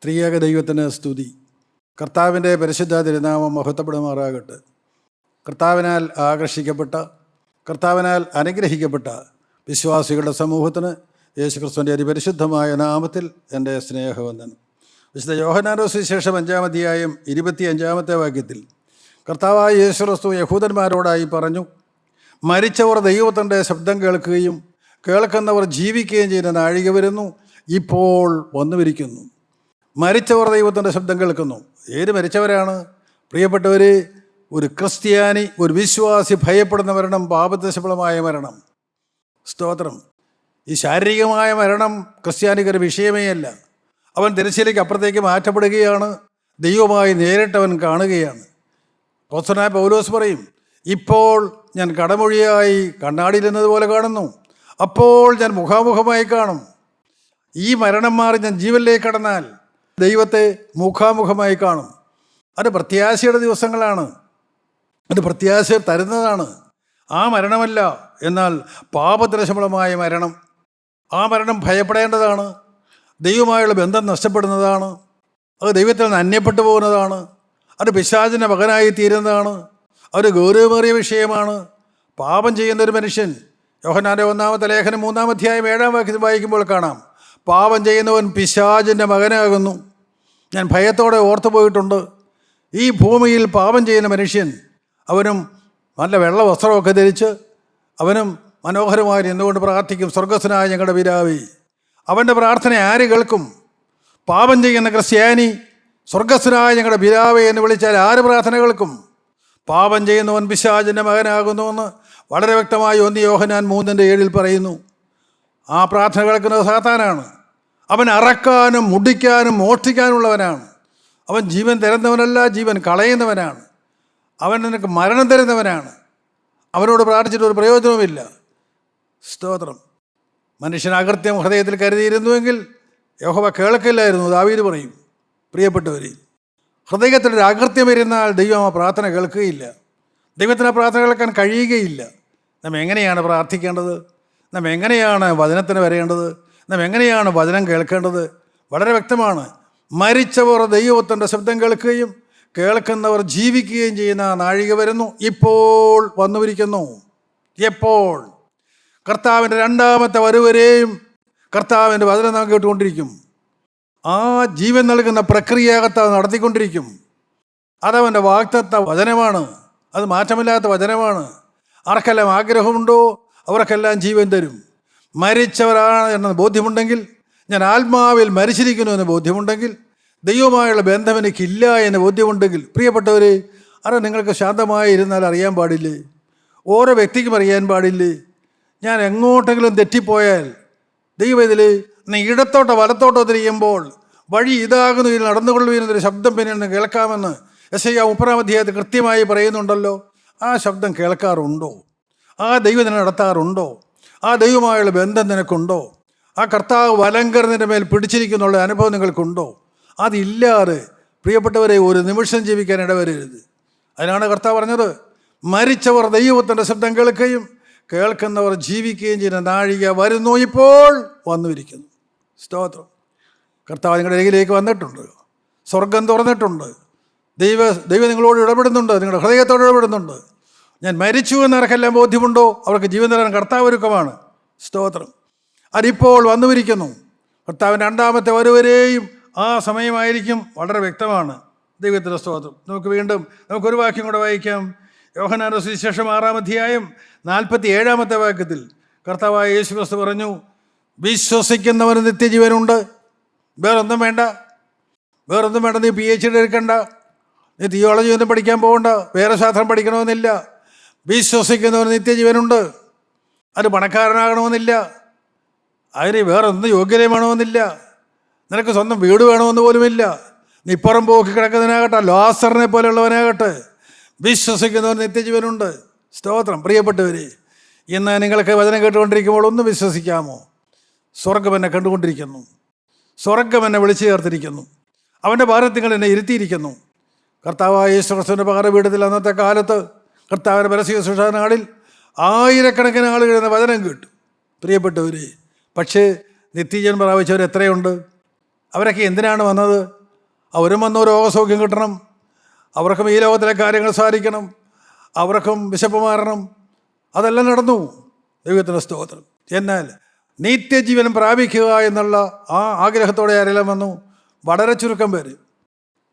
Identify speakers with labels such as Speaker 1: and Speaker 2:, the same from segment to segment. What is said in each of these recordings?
Speaker 1: ത്രിയേക ദൈവത്തിന് സ്തുതി. കർത്താവിൻ്റെ പരിശുദ്ധ തിരുനാമം മഹത്വപ്പെടുമാറാകട്ടെ. കർത്താവിനാൽ ആകർഷിക്കപ്പെട്ട, കർത്താവിനാൽ അനുഗ്രഹിക്കപ്പെട്ട വിശ്വാസികളുടെ സമൂഹത്തിന് യേശുക്രിസ്തുവിൻ്റെ അതിപരിശുദ്ധമായ നാമത്തിൽ എൻ്റെ സ്നേഹവന്ദനം. വിശുദ്ധ യോഹന്നാന്റെ സുവിശേഷം 5-ാം അധ്യായം 25-ാമത്തെ വാക്യത്തിൽ കർത്താവായ യേശുക്രിസ്തു യഹൂദന്മാരോടായി പറഞ്ഞു, മരിച്ചവർ ദൈവത്തിൻ്റെ ശബ്ദം കേൾക്കുകയും കേൾക്കുന്നവർ ജീവിക്കുകയും ചെയ്യുന്ന നാഴിക വരുന്നു, ഇപ്പോൾ വന്നുമിരിക്കുന്നു. മരിച്ചവർ ദൈവത്തിൻ്റെ ശബ്ദം കേൾക്കുന്നു. ഏത് മരിച്ചവരാണ്? പ്രിയപ്പെട്ടവർ, ഒരു ക്രിസ്ത്യാനി, ഒരു വിശ്വാസി ഭയപ്പെടുന്ന മരണം പാപദശഫലമായ മരണം. സ്തോത്രം. ഈ ശാരീരികമായ മരണം ക്രിസ്ത്യാനിക്കൊരു വിഷയമേ അല്ല. അവൻ തിരശ്ശീലയ്ക്ക് അപ്പുറത്തേക്ക് മാറ്റപ്പെടുകയാണ്. ദൈവമായി നേരിട്ടവൻ കാണുകയാണ്. അപ്പോസ്തലനായ പൗലോസ് പറയും, ഇപ്പോൾ ഞാൻ കടമൊഴിയായി കണ്ണാടിയിൽ എന്നതുപോലെ കാണുന്നു, അപ്പോൾ ഞാൻ മുഖാമുഖമായി കാണും. ഈ മരണം മാറി ഞാൻ ജീവനിലേക്ക് കടന്നാൽ ദൈവത്തെ മുഖാമുഖമായി കാണും. അത് പ്രത്യാശയുടെ ദിവസങ്ങളാണ്. അത് പ്രത്യാശ തരുന്നതാണ്. ആ മരണമല്ല, എന്നാൽ പാപദ്രശമളമായ മരണം. ആ മരണം ഭയപ്പെടേണ്ടതാണ്. ദൈവമായുള്ള ബന്ധം നഷ്ടപ്പെടുന്നതാണ്. അത് ദൈവത്തിൽ നിന്ന് അന്യപ്പെട്ടു പോകുന്നതാണ്. അത് പിശാചിൻ്റെ മകനായി തീരുന്നതാണ്. അത് ഗൗരവമേറിയ വിഷയമാണ്. പാപം ചെയ്യുന്നൊരു മനുഷ്യൻ, യോഹന്നാന്റെ 1-ാമത്തെ ലേഖനം 3-ാം അധ്യായം 7-ാം വാക്യത്തിൽ വായിക്കുമ്പോൾ കാണാം, പാപം ചെയ്യുന്നവൻ പിശാചിൻ്റെ മകനാകുന്നു. ഞാൻ ഭയത്തോടെ ഓർത്തു പോയിട്ടുണ്ട്. ഈ ഭൂമിയിൽ പാപം ചെയ്യുന്ന മനുഷ്യൻ, അവനും നല്ല വെള്ള വസ്ത്രമൊക്കെ ധരിച്ച് അവനും മനോഹരമായി നിന്നുകൊണ്ട് പ്രാർത്ഥിക്കും, സ്വർഗസ്ഥനായ ഞങ്ങളുടെ പിതാവേ. അവൻ്റെ പ്രാർത്ഥന ആര് കേൾക്കും? പാപം ചെയ്യുന്ന ക്രിസ്ത്യാനി സ്വർഗസ്ഥനായ ഞങ്ങളുടെ പിതാവേ എന്ന് വിളിച്ചാൽ ആര് പ്രാർത്ഥന കേൾക്കും? പാപം ചെയ്യുന്നവൻ പിശാചിൻ്റെ മകനാകുന്നുവെന്ന് വളരെ വ്യക്തമായി 1 യോഹന്നാൻ 3:7 പറയുന്നു. ആ പ്രാർത്ഥന കേൾക്കുന്നത് സാത്താനാണ്. അവൻ അറക്കാനും മുടിക്കാനും മോഷ്ടിക്കാനുള്ളവനാണ്. അവൻ ജീവൻ തരുന്നവനല്ല, ജീവൻ കളയുന്നവനാണ്. അവൻ നിനക്ക് മരണം തരുന്നവനാണ്. അവനോട് പ്രാർത്ഥിച്ചിട്ട് ഒരു പ്രയോജനവുമില്ല. സ്തോത്രം. മനുഷ്യൻ അകൃത്യം ഹൃദയത്തിൽ കരുതിയിരുന്നുവെങ്കിൽ യഹോവ കേൾക്കില്ലായിരുന്നു. ദാവീദ് പറയും, പ്രിയപ്പെട്ടവർ, ഹൃദയത്തിലൊരു അകൃത്യം ഇരുന്നാൽ ദൈവം ആ പ്രാർത്ഥന കേൾക്കുകയില്ല. ദൈവത്തിന് ആ പ്രാർത്ഥന കേൾക്കാൻ കഴിയുകയില്ല. നാം എങ്ങനെയാണ് പ്രാർത്ഥിക്കേണ്ടത്? നാം എങ്ങനെയാണ് വചനത്തിന് വരേണ്ടത്? നാം എങ്ങനെയാണ് വചനം കേൾക്കേണ്ടത്? വളരെ വ്യക്തമാണ്. മരിച്ചവർ ദൈവത്തിൻ്റെ ശബ്ദം കേൾക്കുകയും കേൾക്കുന്നവർ ജീവിക്കുകയും ചെയ്യുന്ന നാഴിക വരുന്നു, ഇപ്പോൾ വന്നുമിരിക്കുന്നു. എപ്പോൾ? കർത്താവിൻ്റെ 2-ാമത്തെ വരവരെയും കർത്താവിൻ്റെ വചനം നാം കേട്ടുകൊണ്ടിരിക്കും. ആ ജീവൻ നൽകുന്ന പ്രക്രിയ കർത്താവ് നടത്തിക്കൊണ്ടിരിക്കും. അതവൻ്റെ വാഗ്ദത്ത വചനമാണ്. അത് മാറ്റമില്ലാത്ത വചനമാണ്. ആർക്കെല്ലാം ആഗ്രഹമുണ്ടോ അവർക്കെല്ലാം ജീവൻ തരും. മരിച്ചവരാണ് എന്ന ബോധ്യമുണ്ടെങ്കിൽ, ഞാൻ ആത്മാവിൽ മരിച്ചിരിക്കുന്നു എന്ന് ബോധ്യമുണ്ടെങ്കിൽ, ദൈവമായുള്ള ബന്ധം എനിക്കില്ല എന്ന് ബോധ്യമുണ്ടെങ്കിൽ, പ്രിയപ്പെട്ടവർ, അത് നിങ്ങൾക്ക് ശാന്തമായി ഇരുന്നാൽ അറിയാൻ പാടില്ലേ? ഓരോ വ്യക്തിക്കും അറിയാൻ പാടില്ലേ? ഞാൻ എങ്ങോട്ടെങ്കിലും തെറ്റിപ്പോയാൽ ദൈവം ഇതിൽ നീ ഇടത്തോട്ടോ വലത്തോട്ടോ തിരിയുമ്പോൾ വഴി ഇതാകുന്നു, ഇതിൽ നടന്നുകൊള്ളുന്നൊരു ശബ്ദം പിന്നിൽ നിന്ന് കേൾക്കാമെന്ന് യെശയ്യാ 30-ാം അധ്യായത്തിൽ കൃത്യമായി പറയുന്നുണ്ടല്ലോ. ആ ശബ്ദം കേൾക്കാറുണ്ടോ? ആ ദൈവം നിന്നെ നടത്താറുണ്ടോ? ആ ദൈവമായുള്ള ബന്ധം നിനക്കുണ്ടോ? ആ കർത്താവ് വലങ്കരതിൻ്റെ മേൽ പിടിച്ചിരിക്കുന്നുള്ള അനുഭവം നിങ്ങൾക്കുണ്ടോ? അതില്ലാതെ പ്രിയപ്പെട്ടവരെ ഒരു നിമിഷം ജീവിക്കാൻ ഇടവരരുത്. അതിനാണ് കർത്താവ് പറഞ്ഞത്, മരിച്ചവർ ദൈവത്തിൻ്റെ ശബ്ദം കേൾക്കുകയും കേൾക്കുന്നവർ ജീവിക്കുകയും ചെയ്യുന്ന നാഴിക വരുന്നു, ഇപ്പോൾ വന്നുമിരിക്കുന്നു. സ്തോത്രം. കർത്താവ് നിങ്ങളുടെ അരികിലേക്ക് വന്നിട്ടുണ്ട്. സ്വർഗം തുറന്നിട്ടുണ്ട്. ദൈവം നിങ്ങളോട് ഇടപെടുന്നുണ്ട്. നിങ്ങളുടെ ഹൃദയത്തോട് ഇടപെടുന്നുണ്ട്. ഞാൻ മരിച്ചു എന്നവർക്കെല്ലാം ബോധ്യമുണ്ടോ? അവർക്ക് ജീവൻ തരാൻ കർത്താവ് ഒരുക്കമാണ്. സ്തോത്രം. അതിപ്പോൾ വന്നുമിരിക്കുന്നു. കർത്താവിൻ്റെ 2-ാമത്തെ വരവരെയും ആ സമയമായിരിക്കും. വളരെ വ്യക്തമാണ്. ദൈവത്തിൻ്റെ സ്തോത്രം. നമുക്കൊരു വാക്യം കൂടെ വായിക്കാം. യോഹന്നാന്റെ സുവിശേഷം 6-ാം അധ്യായം 47-ാമത്തെ വാക്യത്തിൽ കർത്താവായ യേശുക്രിസ്തു പറഞ്ഞു, വിശ്വസിക്കുന്നവന് നിത്യജീവനുണ്ട്. വേറൊന്നും വേണ്ട. നീ PhD എടുക്കണ്ട, നീ തിയോളജി ഒന്നും പഠിക്കാൻ പോകണ്ട, വേറെ ശാസ്ത്രം പഠിക്കണമെന്നില്ല. വിശ്വസിക്കുന്നവന് നിത്യജീവനുണ്ട്. അത് പണക്കാരനാകണമെന്നില്ല, അതിന് വേറൊന്നും യോഗ്യതയും വേണമെന്നില്ല, നിനക്ക് സ്വന്തം വീട് വേണമെന്ന് പോലുമില്ല, നീ പുറം പോക്കി കിടക്കുന്നതിനാകട്ടെ, ലാസറിനെ പോലെയുള്ളവനാകട്ടെ, വിശ്വസിക്കുന്നവർ നിത്യജീവനുണ്ട്. സ്തോത്രം. പ്രിയപ്പെട്ടവർ, ഇന്ന് നിങ്ങൾക്ക് വചനം കേട്ടുകൊണ്ടിരിക്കുമ്പോൾ ഒന്ന് വിശ്വസിക്കാമോ? സ്വർഗം എന്നെ കണ്ടുകൊണ്ടിരിക്കുന്നു. സ്വർഗം എന്നെ വിളിച്ചു ചേർത്തിരിക്കുന്നു. അവൻ്റെ ഭാരത്തിങ്ങൾ എന്നെ ഇരുത്തിയിരിക്കുന്നു. കർത്താവായ യേശുക്രിസ്തുവിൻ്റെ പാറപീഠത്തിൽ അന്നത്തെ കാലത്ത് കർത്താവിൻ്റെ പരസ്യ ശുശ്രൂഷ നാളിൽ ആയിരക്കണക്കിന് ആളുകൾ എന്ന വചനം കേട്ടു. പ്രിയപ്പെട്ടവർ, പക്ഷേ നിത്യജീവൻ പ്രാപിച്ചവർ എത്രയുണ്ട്? അവരൊക്കെ എന്തിനാണ് വന്നത്? അവരും വന്നു രോഗസൗഖ്യം കിട്ടണം, അവർക്കും ഈ ലോകത്തിലെ കാര്യങ്ങൾ സാധിക്കണം, അവർക്കും വിശപ്പ് മാറണം. അതെല്ലാം നടന്നു, ദൈവത്തിൻ്റെ സ്തോത്രം. എന്നാൽ നിത്യജീവൻ പ്രാപിക്കുക എന്നുള്ള ആ ആഗ്രഹത്തോടെ ആരെല്ലാം വന്നു? വളരെ ചുരുക്കം പേര്.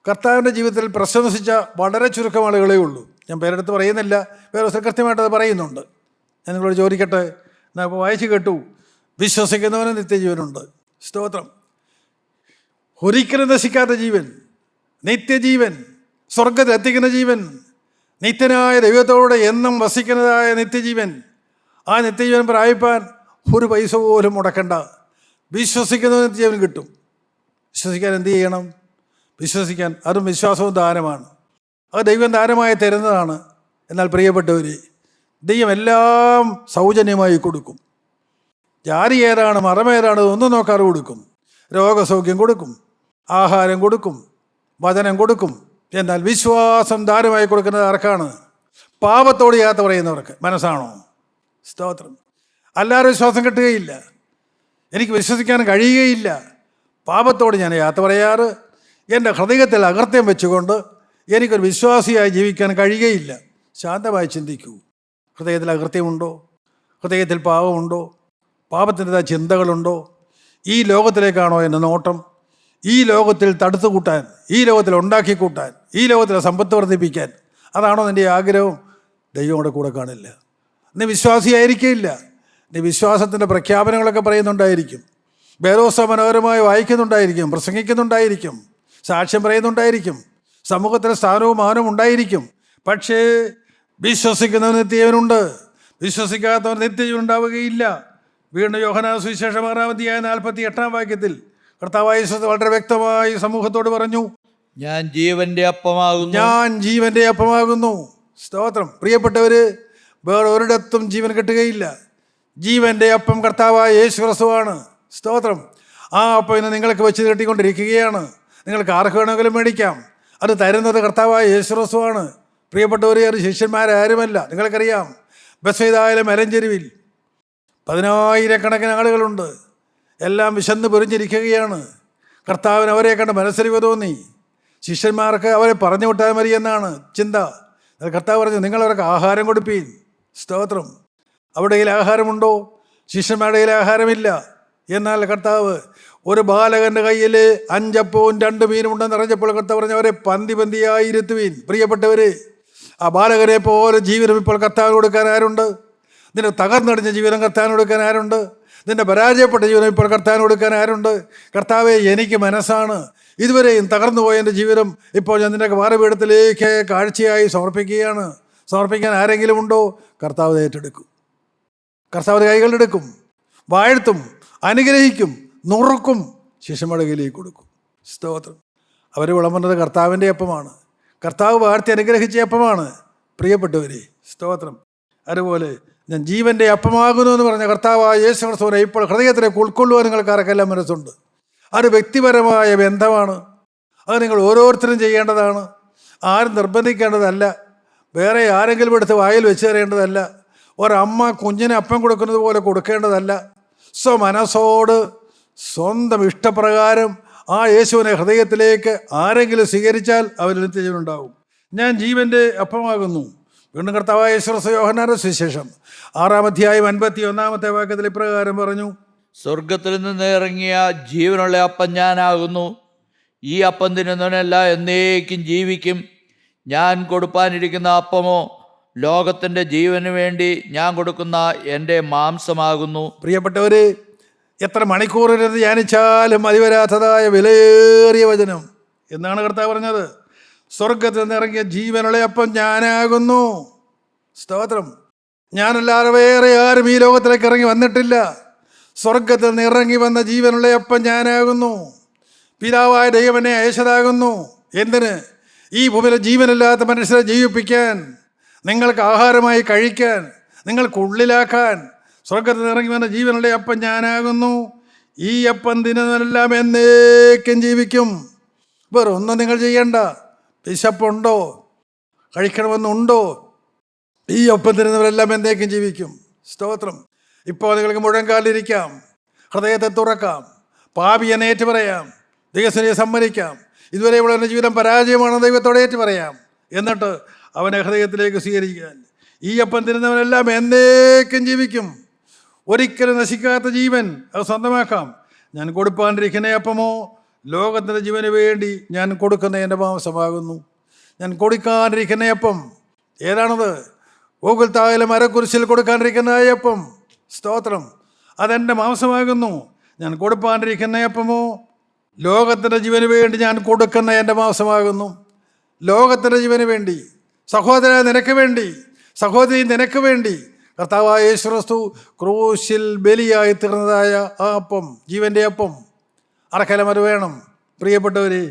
Speaker 1: കർത്താവിൻ്റെ ജീവിതത്തിൽ പ്രശംസിച്ച വളരെ ചുരുക്കം ആളുകളേ ഉള്ളൂ. ഞാൻ പേരെടുത്ത് പറയുന്നില്ല, വേറെ കൃത്യമായിട്ടത് പറയുന്നുണ്ട്. ഞാൻ നിങ്ങളോട് ചോദിക്കട്ടെ, ഞാൻ ഇപ്പോൾ വായിച്ചു കേട്ടു, വിശ്വസിക്കുന്നവന് നിത്യജീവനുണ്ട്. സ്തോത്രം. ഒരിക്കലും നശിക്കാത്ത ജീവൻ, നിത്യജീവൻ, സ്വർഗത്തിൽ എത്തിക്കുന്ന ജീവൻ, നിത്യനായ ദൈവത്തോടെ എന്നും വസിക്കുന്നതായ നിത്യജീവൻ. ആ നിത്യജീവൻ പ്രാപിപ്പാൻ ഒരു പൈസ പോലും മുടക്കണ്ട. വിശ്വസിക്കുന്നവന് നിത്യജീവൻ കിട്ടും. വിശ്വസിക്കാൻ എന്ത് ചെയ്യണം? വിശ്വസിക്കാൻ, അതും വിശ്വാസവും ദാനമാണ്. അത് ദൈവം ദാനമായി തരുന്നതാണ്. എന്നാൽ പ്രിയപ്പെട്ടവർ, ദൈവം എല്ലാം സൗജന്യമായി കൊടുക്കും. ജാതി ഏതാണ്, മതമേതാണ്, ഒന്നും നോക്കാതെ കൊടുക്കും. രോഗസൗഖ്യം കൊടുക്കും, ആഹാരം കൊടുക്കും, വചനം കൊടുക്കും. എന്നാൽ വിശ്വാസം ദാനമായി കൊടുക്കുന്നത് ആർക്കാണ്? പാപത്തോട് യാത്ര പറയുന്നവർക്ക്. മനസ്സാണോ? സ്തോത്രം. അല്ലാതെ വിശ്വാസം കിട്ടുകയില്ല, എനിക്ക് വിശ്വസിക്കാൻ കഴിയുകയില്ല. പാപത്തോട് ഞാൻ യാത്ര പറയാറ് എൻ്റെ ഹൃദയത്തിൽ അകൃത്യം വെച്ചുകൊണ്ട് എനിക്കൊരു വിശ്വാസിയായി ജീവിക്കാൻ കഴിയുകയില്ല. ശാന്തമായി ചിന്തിക്കൂ. ഹൃദയത്തിൽ അകൃത്യമുണ്ടോ? ഹൃദയത്തിൽ പാപമുണ്ടോ? പാപത്തിൻ്റെതായ ചിന്തകളുണ്ടോ? ഈ ലോകത്തിലേക്കാണോ എൻ്റെ നോട്ടം? ഈ ലോകത്തിൽ തടുത്തു കൂട്ടാൻ, ഈ ലോകത്തിൽ ഉണ്ടാക്കി കൂട്ടാൻ, ഈ ലോകത്തിലെ സമ്പത്ത് വർദ്ധിപ്പിക്കാൻ, അതാണോ നിൻ്റെ ആഗ്രഹം? ദൈവം കൂടെ കാണില്ല. നീ വിശ്വാസിയായിരിക്കില്ല. നീ വിശ്വാസത്തിൻ്റെ പ്രഖ്യാപനങ്ങളൊക്കെ പറയുന്നുണ്ടായിരിക്കും, വേദോസ്ത മനോഹരമായി വായിക്കുന്നുണ്ടായിരിക്കും, പ്രസംഗിക്കുന്നുണ്ടായിരിക്കും, സാക്ഷ്യം പറയുന്നുണ്ടായിരിക്കും, സമൂഹത്തിലെ സ്ഥാനവും മാനവും ഉണ്ടായിരിക്കും. പക്ഷേ വിശ്വസിക്കുന്നവന് നിത്യജീവനുണ്ട്, വിശ്വസിക്കാത്തവന് നിത്യജീവൻ ഉണ്ടാവുകയില്ല. വീണ്ടും യോഹന്നാൻ സുവിശേഷം 6-ാം വാക്യത്തിൽ കർത്താവായ യേശു വളരെ വ്യക്തമായി സമൂഹത്തോട് പറഞ്ഞു,
Speaker 2: ഞാൻ ജീവന്റെ അപ്പമാകുന്നു.
Speaker 1: ഞാൻ ജീവന്റെ അപ്പമാകുന്നു. സ്തോത്രം. പ്രിയപ്പെട്ടവര്, വേറെ ഒരിടത്തും ജീവൻ കിട്ടുകയില്ല. ജീവന്റെ അപ്പം കർത്താവായ യേശു ക്രിസ്തുവാണ്. സ്തോത്രം. ആ അപ്പം ഇന്ന് നിങ്ങൾക്ക് വെച്ച് നീട്ടിക്കൊണ്ടിരിക്കുകയാണ്. നിങ്ങൾക്ക് ആർക്ക് വേണമെങ്കിലും മേടിക്കാം. അത് തരുന്നത് കർത്താവായ യേശു ക്രിസ്തുവാണ്. പ്രിയപ്പെട്ടവരെ, അത് ശിഷ്യന്മാരാരുമല്ല. നിങ്ങൾക്കറിയാം, ബെത്സയിദയിലെ മലഞ്ചെരുവിൽ 10,000-കണക്കിന് ആളുകളുണ്ട്. എല്ലാം വിശന്ന് പൊരിഞ്ഞിരിക്കുകയാണ്. കർത്താവിന് അവരെ കണ്ട് മനസ്സരിവ് തോന്നി. ശിഷ്യന്മാർക്ക് അവരെ പറഞ്ഞു വിട്ടാൽ മതി എന്നാണ് ചിന്ത. കർത്താവ് പറഞ്ഞു, നിങ്ങളവർക്ക് ആഹാരം കൊടുപ്പീൻ. സ്തോത്രം. അവിടെ കയ്യിൽ ആഹാരമുണ്ടോ? ശിഷ്യന്മാരുടെ കയ്യിൽ ആഹാരമില്ല. എന്നാൽ കർത്താവ് ഒരു ബാലകൻ്റെ കയ്യിൽ 5 അപ്പവും 2 മീനും ഉണ്ടെന്ന് അറിഞ്ഞപ്പോൾ കർത്താവ് പറഞ്ഞു, അവരെ പന്തിയായി ഇരുത്തുവീൻ. പ്രിയപ്പെട്ടവർ, ആ ബാലകരെ പോലെ ജീവിതം ഇപ്പോൾ കർത്താവിന് കൊടുക്കാൻ ആരുണ്ട്? നിന്റെ തകർന്നടിഞ്ഞ ജീവിതം കർത്താവിന് കൊടുക്കാൻ ആരുണ്ട്? നിന്റെ പരാജയപ്പെട്ട ജീവിതം ഇപ്പോൾ കർത്താവിന് കൊടുക്കാൻ ആരുണ്ട്? കർത്താവെ, എനിക്ക് മനസ്സാണ്, ഇതുവരെയും തകർന്നു പോയ എൻ്റെ ജീവിതം ഇപ്പോൾ ഞാൻ നിൻ്റെ വാരപീഠത്തിലേക്ക് കാഴ്ചയായി സമർപ്പിക്കുകയാണ്. സമർപ്പിക്കാൻ ആരെങ്കിലും ഉണ്ടോ? കർത്താവ് ഏറ്റെടുക്കും. കർത്താവ് കൈകളെടുക്കും, വാഴ്ത്തും, അനുഗ്രഹിക്കും, നുറുക്കും, ശിഷ്യന്മാരുടെ കയ്യിലേക്ക് കൊടുക്കും. സ്തോത്രം. അവർ വിളമ്പുന്നത് കർത്താവിൻ്റെ അപ്പമാണ്. കർത്താവ് വാഴ്ത്തി അനുഗ്രഹിച്ച അപ്പമാണ്. പ്രിയപ്പെട്ടവരെ, സ്തോത്രം. അതുപോലെ ഞാൻ ജീവൻ്റെ അപ്പമാകുന്നു എന്ന് പറഞ്ഞ കർത്താവായ യേശു ക്രിസ്തുവിനെ ഇപ്പോൾ ഹൃദയത്തിലേക്ക് ഉൾക്കൊള്ളുവാൻ നിങ്ങൾക്കാർക്കെല്ലാം മനസ്സുണ്ട്. അത് വ്യക്തിപരമായ ബന്ധമാണ്. അത് നിങ്ങൾ ഓരോരുത്തരും ചെയ്യേണ്ടതാണ്. ആരും നിർബന്ധിക്കേണ്ടതല്ല. വേറെ ആരെങ്കിലും എടുത്ത് വായിൽ വെച്ച് തരേണ്ടതല്ല. ഒരമ്മ കുഞ്ഞിന് അപ്പം കൊടുക്കുന്നത് പോലെ കൊടുക്കേണ്ടതല്ല. സ്വമനസ്സോട് സ്വന്തം ഇഷ്ടപ്രകാരം ആ യേശുവിനെ ഹൃദയത്തിലേക്ക് ആരെങ്കിലും സ്വീകരിച്ചാൽ അവരിൽ നിത്യജീവനുണ്ടാവും. ഞാൻ ജീവൻ്റെ അപ്പമാകുന്നു. വീണ്ടും കർത്താവായ യേശു ക്രിസ്തു യോഹന്നാന്റെ സുവിശേഷം 6-ാം 51 ഇപ്രകാരം പറഞ്ഞു,
Speaker 2: സ്വർഗത്തിൽ നിന്ന് ഇറങ്ങിയ ജീവനുള്ള അപ്പം ഞാനാകുന്നു. ഈ അപ്പം തിന്നുന്നവനല്ല എന്നേക്കും ജീവിക്കും. ഞാൻ കൊടുപ്പാനിരിക്കുന്ന അപ്പമോ ലോകത്തിൻ്റെ ജീവന് വേണ്ടി ഞാൻ കൊടുക്കുന്ന എൻ്റെ മാംസമാകുന്നു.
Speaker 1: പ്രിയപ്പെട്ടവര്, എത്ര മണിക്കൂറിലിരുന്ന് ധ്യാനിച്ചാലും മതിവരാത്തതായ വിലയേറിയ വചനം എന്നാണ് കർത്താവ് പറഞ്ഞത്. സ്വർഗത്തിൽ നിന്ന് ഇറങ്ങിയ ജീവനുള്ള അപ്പം ഞാനാകുന്നു. സ്തോത്രം. ഞാനല്ലാതെ വേറെ ആരും ഈ ലോകത്തിലേക്ക് ഇറങ്ങി വന്നിട്ടില്ല. സ്വർഗത്തിൽ നിന്ന് ഇറങ്ങി വന്ന ജീവനുള്ള അപ്പം ഞാനാകുന്നു. പിതാവായ ദൈവനെ അയച്ചതാകുന്നു. എന്തിന്? ഈ ഭൂമിയിലെ ജീവനില്ലാത്ത മനുഷ്യരെ ജീവിപ്പിക്കാൻ, നിങ്ങൾക്ക് ആഹാരമായി കഴിക്കാൻ, നിങ്ങൾക്കുള്ളിലാക്കാൻ. സ്വർഗത്തിൽ നിന്ന് ഇറങ്ങി വന്ന ജീവനുള്ള അപ്പം ഞാനാകുന്നു. ഈ അപ്പം തിന്നുന്നവരെല്ലാം എന്നേക്കും ജീവിക്കും. വേറെ ഒന്നും നിങ്ങൾ ചെയ്യണ്ട. വിശപ്പുണ്ടോ? കഴിക്കണമെന്നുണ്ടോ? ഈ ഒപ്പം തരുന്നവരെല്ലാം എന്നേക്കും ജീവിക്കും. സ്തോത്രം. ഇപ്പോൾ നിങ്ങൾക്ക് മുഴങ്കാലിരിക്കാം, ഹൃദയത്തെ തുറക്കാം, പാപിയെ ഏറ്റു പറയാം, ദൈവത്തിനെ സമ്മതിക്കാം. ഇതുവരെയുള്ള എൻ്റെ ജീവിതം പരാജയമാണെന്ന് ദൈവത്തോടെ ഏറ്റു പറയാം. എന്നിട്ട് അവനെ ഹൃദയത്തിലേക്ക് സ്വീകരിക്കാൻ. ഈ അപ്പം തിരുന്നവനെല്ലാം എന്നേക്കും ജീവിക്കും. ഒരിക്കലും നശിക്കാത്ത ജീവൻ അത് സ്വന്തമാക്കാം. ഞാൻ കൊടുപ്പാണ്ടിരിക്കുന്ന അപ്പമോ ലോകത്തിൻ്റെ ജീവന് വേണ്ടി ഞാൻ കൊടുക്കുന്ന എൻ്റെ മാംസമാകുന്നു. ഞാൻ കൊടുക്കാണ്ടിരിക്കുന്ന അപ്പം ഏതാണത്? ഗോകുൽത്തായിലെ മരക്കുരിശിൽ കൊടുക്കാണ്ടിരിക്കുന്ന അപ്പം. സ്തോത്രം. അതെൻ്റെ മാംസമാകുന്നു. ഞാൻ കൊടുപ്പാണ്ടിരിക്കുന്ന അപ്പമോ ലോകത്തിൻ്റെ ജീവന് വേണ്ടി ഞാൻ കൊടുക്കുന്ന എൻ്റെ മാംസമാകുന്നു. ലോകത്തിൻ്റെ ജീവന് വേണ്ടി, സഹോദര നിനക്ക് വേണ്ടി, സഹോദരി നിനക്ക് വേണ്ടി കർത്താവായ യേശു ക്രിസ്തു ക്രൂശിൽ ബലിയായി തീർന്നതായ ആ അപ്പം, ജീവൻ്റെ അപ്പം. ആർക്കെല്ലാം അത് വേണം? പ്രിയപ്പെട്ടവരെ,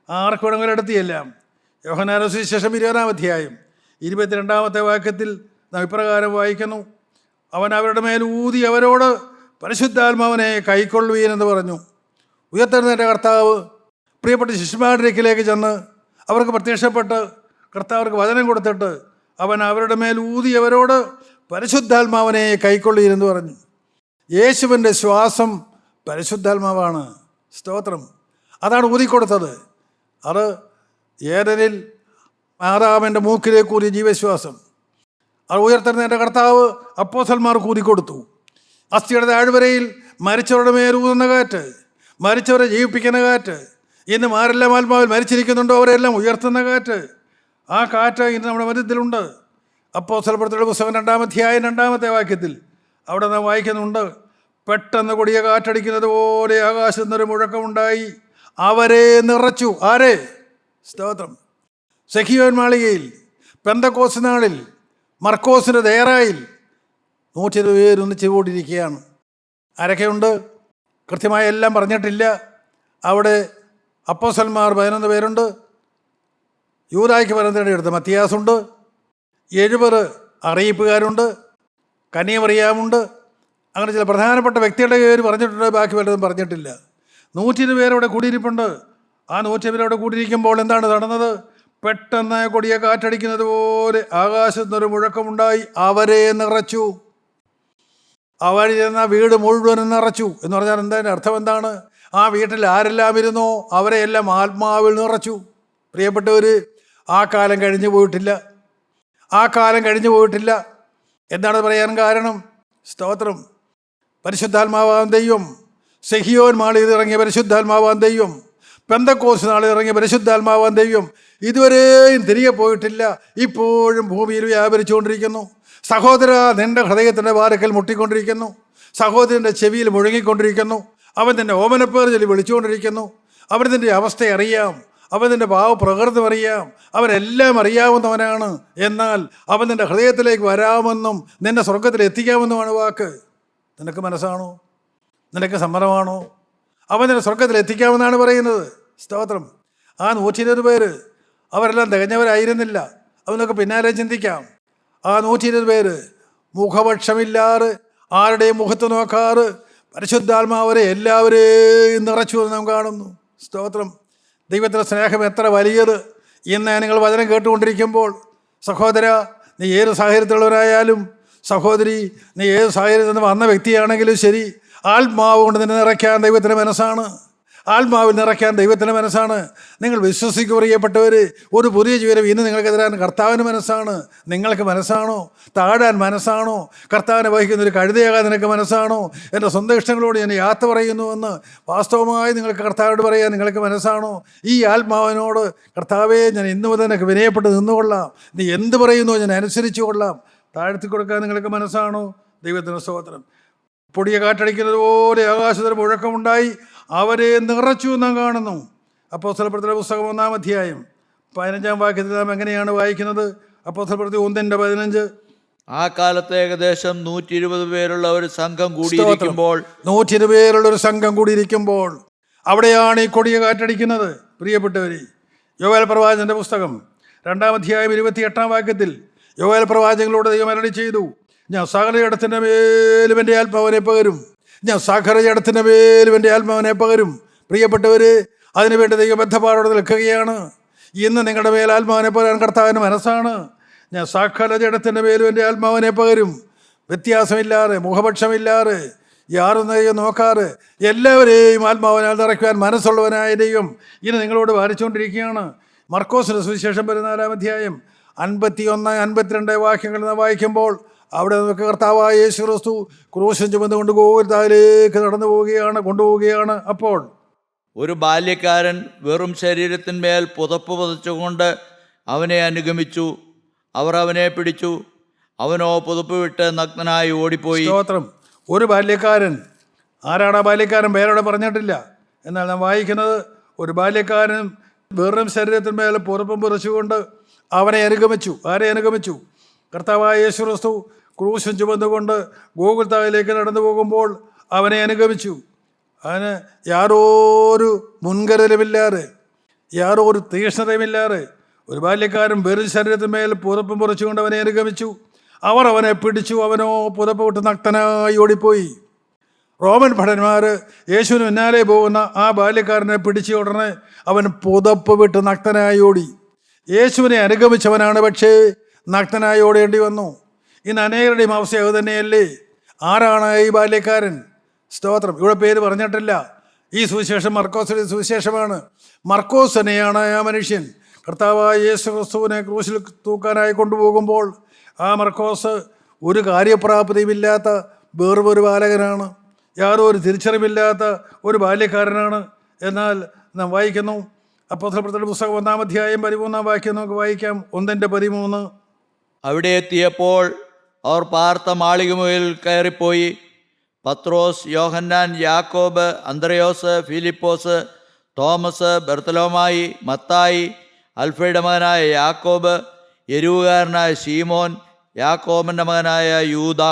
Speaker 1: ആർക്ക് വേണമെങ്കിലും എടുത്തിയെല്ലാം. യോഹന്നാന്റെ സുവിശേഷം 20-ാം അധ്യായം 22-ാമത്തെ വാക്യത്തിൽ നാം ഇപ്രകാരം വായിക്കുന്നു: അവൻ അവരുടെ മേൽ ഊതി അവരോട് പരിശുദ്ധാത്മാവിനെ കൈക്കൊള്ളുവീനെന്ന് പറഞ്ഞു. ഉയർത്തെഴുന്നേറ്റ കർത്താവ് പ്രിയപ്പെട്ട ശിഷ്യന്മാരുടെ അടുക്കിലേക്ക് ചെന്ന് അവർക്ക് പ്രത്യക്ഷപ്പെട്ട് കർത്താവർക്ക് വചനം കൊടുത്തിട്ട് അവൻ അവരുടെ മേൽ ഊതി അവരോട് പരിശുദ്ധാത്മാവിനെ കൈക്കൊള്ളുവീനെന്ന് പറഞ്ഞു. യേശുവിൻ്റെ ശ്വാസം പരിശുദ്ധാത്മാവാണ്. സ്തോത്രം. അതാണ് ഊതിക്കൊടുത്തത്. അത് ഏദനിൽ ആദാമിൻ്റെ മൂക്കിലേക്ക് ഊതിയ ജീവശ്വാസം. അത് ഉയർത്തെഴുന്നേറ്റ കർത്താവ് അപ്പോസ്തലന്മാർക്ക് ഊതിക്കൊടുത്തു. അസ്ഥിയുടെ താഴ്വരയിൽ മരിച്ചവരുടെ മേൽ ഊതുന്ന കാറ്റ്, മരിച്ചവരെ ജീവിപ്പിക്കുന്ന കാറ്റ്. ഇന്ന് ആരെല്ലാം ആത്മാവിൽ മരിച്ചിരിക്കുന്നുണ്ടോ അവരെല്ലാം ഉയർത്തുന്ന കാറ്റ്. ആ കാറ്റ് ഇന്ന് നമ്മുടെ മധ്യത്തിലുണ്ട്. അപ്പോസ്തലപ്രവൃത്തിയുടെ പുസ്തകം 2-ാം അധ്യായം 2-ാമത്തെ വാക്യത്തിൽ അവിടെ നാം വായിക്കുന്നുണ്ട്: പെട്ടെന്ന് കൊടിയ കാറ്റടിക്കുന്നത് പോലെ ആകാശത്ത് നിന്നൊരു മുഴക്കമുണ്ടായി, അവരെ നിറച്ചു. ആരെ? സ്തോത്രം. സെഖിയോൻ മാളികയിൽ, പെന്തക്കോസ് നാളിൽ, മർക്കോസിൻ്റെ ദേറായിൽ 120 പേര് ഒന്നിച്ചു കൂടിയിരിക്കുകയാണ്. ആരൊക്കെയുണ്ട്? കൃത്യമായി എല്ലാം പറഞ്ഞിട്ടില്ല. അവിടെ അപ്പോസ്തലന്മാർ 11 പേരുണ്ട്. യൂദായ്ക്ക് പരന്തയുടെ മത്തിയാസുണ്ട്. 70 അറിയിപ്പുകാരുണ്ട്. കന്യമറിയാമുണ്ട്. അങ്ങനെ ചില പ്രധാനപ്പെട്ട വ്യക്തികളുടെ പേര് പറഞ്ഞിട്ടുണ്ട്. ബാക്കി വല്ലതും പറഞ്ഞിട്ടില്ല. 120 പേരവിടെ കൂടിയിരിപ്പുണ്ട്. ആ 120 പേരവിടെ കൂടിയിരിക്കുമ്പോൾ എന്താണ് നടന്നത്? പെട്ടെന്ന് കൊടിയ കാറ്റടിക്കുന്നത് പോലെ ആകാശത്ത് നിന്നൊരു മുഴക്കമുണ്ടായി, അവരെ നിറച്ചു. അവരിരുന്ന വീട് മുഴുവനും നിറച്ചു. എന്ന് പറഞ്ഞാൽ എന്താ അർത്ഥം? എന്താണ്? ആ വീട്ടിൽ ആരെല്ലാം ഇരുന്നോ അവരെയെല്ലാം ആത്മാവിൽ നിറച്ചു. പ്രിയപ്പെട്ടവർ, ആ കാലം കഴിഞ്ഞു പോയിട്ടില്ല. ആ കാലം കഴിഞ്ഞു പോയിട്ടില്ല. എന്താണ് പറയാൻ കാരണം? സ്തോത്രം. പരിശുദ്ധാത്മാവാൻ ദൈവം, സെഹിയോൻ മാളിൽ ഇറങ്ങിയ പരിശുദ്ധാത്മാവാൻ ദൈവം, പെന്തക്കോസ് നാളിൽ ഇറങ്ങിയ പരിശുദ്ധാത്മാവാൻ ദൈവം ഇതുവരെയും തിരികെ പോയിട്ടില്ല. ഇപ്പോഴും ഭൂമിയിൽ വ്യാപരിച്ചുകൊണ്ടിരിക്കുന്നു. സഹോദര, നിൻ്റെ ഹൃദയത്തിൻ്റെ വാരക്കൽ മുട്ടിക്കൊണ്ടിരിക്കുന്നു. സഹോദരൻ്റെ ചെവിയിൽ മുഴങ്ങിക്കൊണ്ടിരിക്കുന്നു. അവൻ നിൻ്റെ ഓമനപ്പേർ ചൊല്ലി വിളിച്ചുകൊണ്ടിരിക്കുന്നു. അവൻ നിൻ്റെ അവസ്ഥ അറിയാം. അവൻ നിൻ്റെ ഭാവപ്രകൃതം അറിയാം. അവനെല്ലാം അറിയാവുന്നവനാണ്. എന്നാൽ അവൻ നിൻ്റെ ഹൃദയത്തിലേക്ക് വരാമെന്നും നിന്നെ സ്വർഗത്തിൽ എത്തിക്കാമെന്നുമാണ് വാക്ക്. നിനക്ക് മനസ്സാണോ? നിനക്ക് സമ്മതമാണോ? അവൻ നിന്നെ സ്വർഗത്തിൽ എത്തിക്കാമെന്നാണ് പറയുന്നത്. സ്തോത്രം. ആ 120 പേര് അവരെല്ലാം തികഞ്ഞവരായിരുന്നില്ല. അതിനൊക്കെ പിന്നാലെ ചിന്തിക്കാം. ആ 120 പേര് മുഖപക്ഷമില്ലാറ്, ആരുടെയും മുഖത്ത് നോക്കാറ് പരിശുദ്ധാത്മാവരെ എല്ലാവരെയും നിറച്ചു എന്ന് നാം കാണുന്നു. സ്തോത്രം. ദൈവത്തിൻ്റെ സ്നേഹം എത്ര വലിയത്! ഇന്ന് നിങ്ങൾ വചനം കേട്ടുകൊണ്ടിരിക്കുമ്പോൾ സഹോദര, നീ ഏത് സാഹചര്യത്തിലുള്ളവരായാലും, സഹോദരി, നീ ഏത് സാഹചര്യത്തിൽ നിന്ന് വന്ന വ്യക്തിയാണെങ്കിലും ശരി, ആത്മാവ് കൊണ്ട് നിന്നെ നിറയ്ക്കാൻ ദൈവത്തിൻ്റെ മനസ്സാണ്. ആത്മാവിൽ നിറയ്ക്കാൻ ദൈവത്തിൻ്റെ മനസ്സാണ്. നിങ്ങൾ വിശ്വസിക്കുക പ്രിയപ്പെട്ടവർ. ഒരു പുതിയ ജീവിതം ഇന്ന് നിങ്ങൾക്ക് തരാൻ കർത്താവിന് മനസ്സാണ്. നിങ്ങൾക്ക് മനസ്സാണോ? താഴാൻ മനസ്സാണോ? കർത്താവിനെ വഹിക്കുന്ന ഒരു കഴുതയാകാൻ നിനക്ക് മനസ്സാണോ? എൻ്റെ സ്വന്തം ഇഷ്ടങ്ങളോട് ഞാൻ യാത്ര പറയുന്നുവെന്ന് വാസ്തവമായി നിങ്ങൾക്ക് കർത്താവിനോട് പറയാൻ നിങ്ങൾക്ക് മനസ്സാണോ? ഈ ആത്മാവിനോട്, കർത്താവേ, ഞാൻ ഇന്നു മുതൽ നിനക്ക് വിനയപ്പെട്ട് നിന്നുകൊള്ളാം, നീ എന്ത് പറയുന്നു ഞാൻ അനുസരിച്ചു കൊള്ളാം, താഴ്ത്തി കൊടുക്കാൻ നിങ്ങൾക്ക് മനസ്സാണോ? ദൈവത്തിന് സ്തോത്രം. പൊടിയ കാറ്റടിക്കുന്നത് പോലെ ആകാശത്തിന് മുഴക്കമുണ്ടായി, അവരെ നിറച്ചു നാം കാണുന്നു. അപ്പോസ്തലപ്രവൃത്തിയുടെ പുസ്തകം 1-ാം അധ്യായം 15-ാം വാക്യത്തിൽ നാം എങ്ങനെയാണ് വായിക്കുന്നത്? അപ്പോസ്തലപ്രവൃത്തി 1:15.
Speaker 2: ആ കാലത്ത് ഏകദേശം 120 പേരുള്ള ഒരു സംഘം കൂടിയിരിക്കുമ്പോൾ
Speaker 1: 120 പേരുള്ള ഒരു സംഘം കൂടിയിരിക്കുമ്പോൾ അവിടെയാണ് ഈ കൊടിയ കാറ്റടിക്കുന്നത്. പ്രിയപ്പെട്ടവരെ, യോവേൽ പ്രവാചകന്റെ പുസ്തകം 2-ാം അധ്യായം 28-ാം വാക്യത്തിൽ യോവേൽ പ്രവാചകനോട് ദൈവം അരുളി ചെയ്തു: ഞാൻ സകല ജഡത്തിൻ്റെ മേലും എൻ്റെ ആത്മാവിനെ പകരും. ഞാൻ സകല ജഡത്തിൻ്റെ മേലും എൻ്റെ ആത്മാവിനെ പകരും. പ്രിയപ്പെട്ടവർ, അതിനുവേണ്ടി ദൈവം ബദ്ധപ്പാടോടെ നിൽക്കുകയാണ്. ഇന്ന് നിങ്ങളുടെ മേൽ ആത്മാവിനെ പകരാൻ കർത്താവിന് മനസ്സാണ്. ഞാൻ സകല ജഡത്തിൻ്റെ മേലും എൻ്റെ ആത്മാവിനെ പകരും. വ്യത്യാസമില്ലാതെ, മുഖപക്ഷമില്ലാതെ, യാതൊന്നെയും നോക്കാറ് എല്ലാവരെയും ആത്മാവിനാൽ നിറയ്ക്കുവാൻ മനസ്സുള്ളവനായ ദൈവം ഇനി നിങ്ങളോട് വാദിച്ചുകൊണ്ടിരിക്കുകയാണ്. മർക്കോസിൻ്റെ സുവിശേഷം 14-ാം അധ്യായം 51, 52 വാക്യങ്ങൾ നാം വായിക്കുമ്പോൾ അവിടെ നമുക്ക് കർത്താവായ യേശു ക്രിസ്തു ക്രൂശം ചുമന്നുകൊണ്ട് ഗോകുൽത്തായിലേക്ക് നടന്നു കൊണ്ടുപോവുകയാണ്. അപ്പോൾ
Speaker 2: ഒരു ബാല്യക്കാരൻ വെറും ശരീരത്തിന്മേൽ പുതപ്പ് പുതച്ചുകൊണ്ട് അവനെ അനുഗമിച്ചു. അവർ അവനെ പിടിച്ചു. അവനോ പുതപ്പ് വിട്ട് നഗ്നനായി ഓടിപ്പോയി.
Speaker 1: സ്തോത്രം. ഒരു ബാല്യക്കാരൻ. ആരാണ് ആ ബാല്യക്കാരൻ? പേരോടെ പറഞ്ഞിട്ടില്ല. എന്നാൽ നാം വായിക്കുന്നത് ഒരു ബാല്യക്കാരൻ വെറും ശരീരത്തിന്മേൽ പുതപ്പും പുതച്ചുകൊണ്ട് അവനെ അനുഗമിച്ചു. ആരെ അനുഗമിച്ചു? കർത്താവായ യേശു ക്രിസ്തു ക്രൂശം ചുമന്നുകൊണ്ട് ഗോകുൽത്തായിലേക്ക് നടന്നു പോകുമ്പോൾ അവനെ അനുഗമിച്ചു. അവന് യാതൊരു മുൻകരുതലുമില്ലാതെ, യാതൊരു തീക്ഷ്ണതയുമില്ലാതെ ഒരു ബാല്യക്കാരൻ വെറും ശരീരത്തിന്മേൽ പുതപ്പും പുറച്ചുകൊണ്ട് അവനെ അനുഗമിച്ചു. അവർ അവനെ പിടിച്ചു. അവനോ പുതപ്പ് വിട്ട് നഗ്നനായി ഓടിപ്പോയി. റോമൻ ഭടന്മാർ യേശുവിന് പിന്നാലെ പോകുന്ന ആ ബാല്യക്കാരനെ പിടിച്ച ഉടനെ അവൻ പുതപ്പ് വിട്ട് നഗ്നനായി ഓടി. യേശുവിനെ അനുഗമിച്ചവനാണ്, പക്ഷേ നഗ്നനായി ഓടേണ്ടി വന്നു. ഇന്ന് അനേകരുടെയും അവസ്ഥ അത് തന്നെയല്ലേ? ആരാണ് ഈ ബാല്യക്കാരൻ? സ്തോത്രം. ഇവിടെ പേര് പറഞ്ഞിട്ടില്ല. ഈ സുവിശേഷം മർക്കോസിൻ്റെ സുവിശേഷമാണ്. മർക്കോസ് തന്നെയാണ് ആ മനുഷ്യൻ. കർത്താവായ യേശു ക്രിസ്തുവിനെ ക്രൂശിൽ തൂക്കാനായി കൊണ്ടുപോകുമ്പോൾ ആ മർക്കോസ് ഒരു കാര്യപ്രാപ്തിയുമില്ലാത്ത വേറൊരു ബാലകനാണ്. യാതൊരു തിരിച്ചറിവില്ലാത്ത ഒരു ബാല്യക്കാരനാണ്. എന്നാൽ നാം വായിക്കുന്നു അപ്പോസ്തലപ്രവൃത്തിയുടെ പുസ്തകം 1-ാം അധ്യായം 13-ാം വാക്യം നമുക്ക് വായിക്കാം. 1:13.
Speaker 2: അവിടെ എത്തിയപ്പോൾ അവർ പാർത്ത മാളികമുറിയിൽ കയറിപ്പോയി. പത്രോസ്, യോഹന്നാൻ, യാക്കോബ്, അന്ത്രയോസ്, ഫിലിപ്പോസ്, തോമസ്, ബർത്തലോമായി, മത്തായി, അൽഫയുടെ മകനായ യാക്കോബ്, എരുവുകാരനായ ശീമോൻ, യാക്കോബിൻ്റെ മകനായ യൂദ,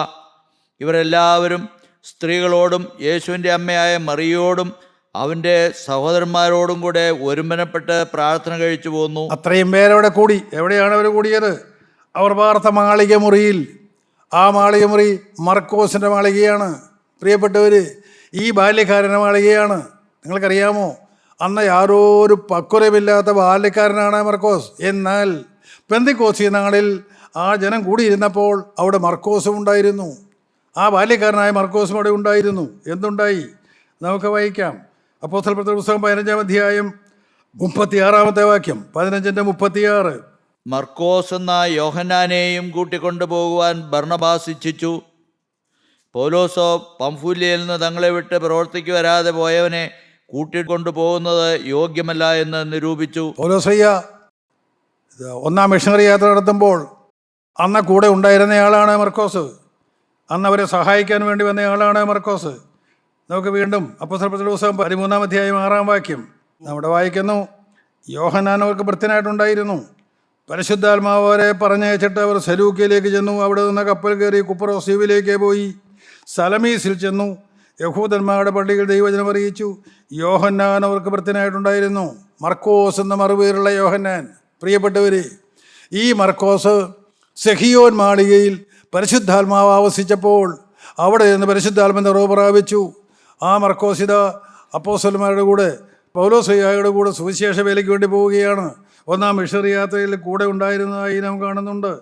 Speaker 2: ഇവരെല്ലാവരും സ്ത്രീകളോടും യേശുവിൻ്റെ അമ്മയായ മറിയോടും അവൻ്റെ സഹോദരന്മാരോടും കൂടെ ഒരുമനപ്പെട്ട് പ്രാർത്ഥന കഴിച്ചു പോന്നു.
Speaker 1: അത്രയും പേരവിടെ കൂടി. എവിടെയാണ് അവർ കൂടിയത്? അവർ പാർത്ത മാളിക മുറിയിൽ. ആ മാളിക മുറി മർക്കോസിൻ്റെ മാളികയാണ്. പ്രിയപ്പെട്ടവർ, ഈ ബാല്യക്കാരൻ്റെ മാളികയാണ്. നിങ്ങൾക്കറിയാമോ, അന്ന് യാതൊരു പക്വതയുമില്ലാത്ത ബാല്യക്കാരനാണ് മർക്കോസ്. എന്നാൽ പെന്തക്കോസ്തി നാളിൽ ആ ജനം കൂടിയിരുന്നപ്പോൾ അവിടെ മർക്കോസും ഉണ്ടായിരുന്നു. ആ ബാല്യക്കാരനായ മർക്കോസും അവിടെ ഉണ്ടായിരുന്നു. എന്തുണ്ടായി? നമുക്ക് വായിക്കാം. അപ്പോസ്തലപ്രവൃത്തിയുടെ പുസ്തകം 15-ാം അധ്യായം 36-ാമത്തെ വാക്യം. 15:36.
Speaker 2: മർക്കോസ് എന്ന യോഹന്നാനെയും കൂട്ടിക്കൊണ്ടുപോകുവാൻ ബർന്നബാസ് ഇച്ഛിച്ചു. പൗലോസോ പംഫൂല്യയിൽ നിന്ന് തങ്ങളെ വിട്ട് പ്രവർത്തിക്ക് വരാതെ പോയവനെ കൂട്ടിക്കൊണ്ടു പോകുന്നത് യോഗ്യമല്ല എന്ന് നിരൂപിച്ചു.
Speaker 1: പൗലോസയ്യ 1-ാം മിഷണറി യാത്ര നടത്തുമ്പോൾ അന്ന് കൂടെ ഉണ്ടായിരുന്നയാളാണ് മർക്കോസ്. അന്ന് അവരെ സഹായിക്കാൻ വേണ്ടി വന്നയാളാണ് മർക്കോസ്. നമുക്ക് വീണ്ടും അപ്പോസ്തലപ്രവൃത്തിയുടെ പുസ്തകം 13-ാം അധ്യായം 6-ാം വാക്യം നമ്മുടെ വായിക്കുന്നു. യോഹന്നാൻ അവർക്ക് ഭൃത്യനായിട്ടുണ്ടായിരുന്നു. പരിശുദ്ധാത്മാവ് അവരെ പറഞ്ഞയച്ചിട്ട് അവർ സെലൂക്കിയയിലേക്ക് ചെന്നു. അവിടെ നിന്ന് കപ്പൽ കയറി കുപ്രോസ് ദ്വീപിലേക്ക് പോയി സലമീസിൽ ചെന്നു. യഹൂദന്മാരുടെ പള്ളികൾ ദൈവവചനം അറിയിച്ചു. യോഹന്നാൻ അവർക്ക് ഭൃത്യനായിട്ടുണ്ടായിരുന്നു. മർക്കോസ് എന്ന മറുപേരുള്ള യോഹന്നാൻ. പ്രിയപ്പെട്ടവർ, ഈ മർക്കോസ് സെഹിയോൻ മാളികയിൽ പരിശുദ്ധാത്മാവ് ആവസിച്ചപ്പോൾ അവിടെ നിന്ന് പരിശുദ്ധാത്മാവിന്റെ നിറവ് പ്രാപിച്ചു. ആ മർക്കോസിത അപ്പോസ്തലന്മാരുടെ കൂടെ പൗലോസ്ലീഹായുടെ കൂടെ സുവിശേഷ വേലയ്ക്ക് വേണ്ടി പോവുകയാണ്. 1-ാം മിഷണറി യാത്രയിൽ കൂടെ ഉണ്ടായിരുന്നതായി നാം കാണുന്നുണ്ട്.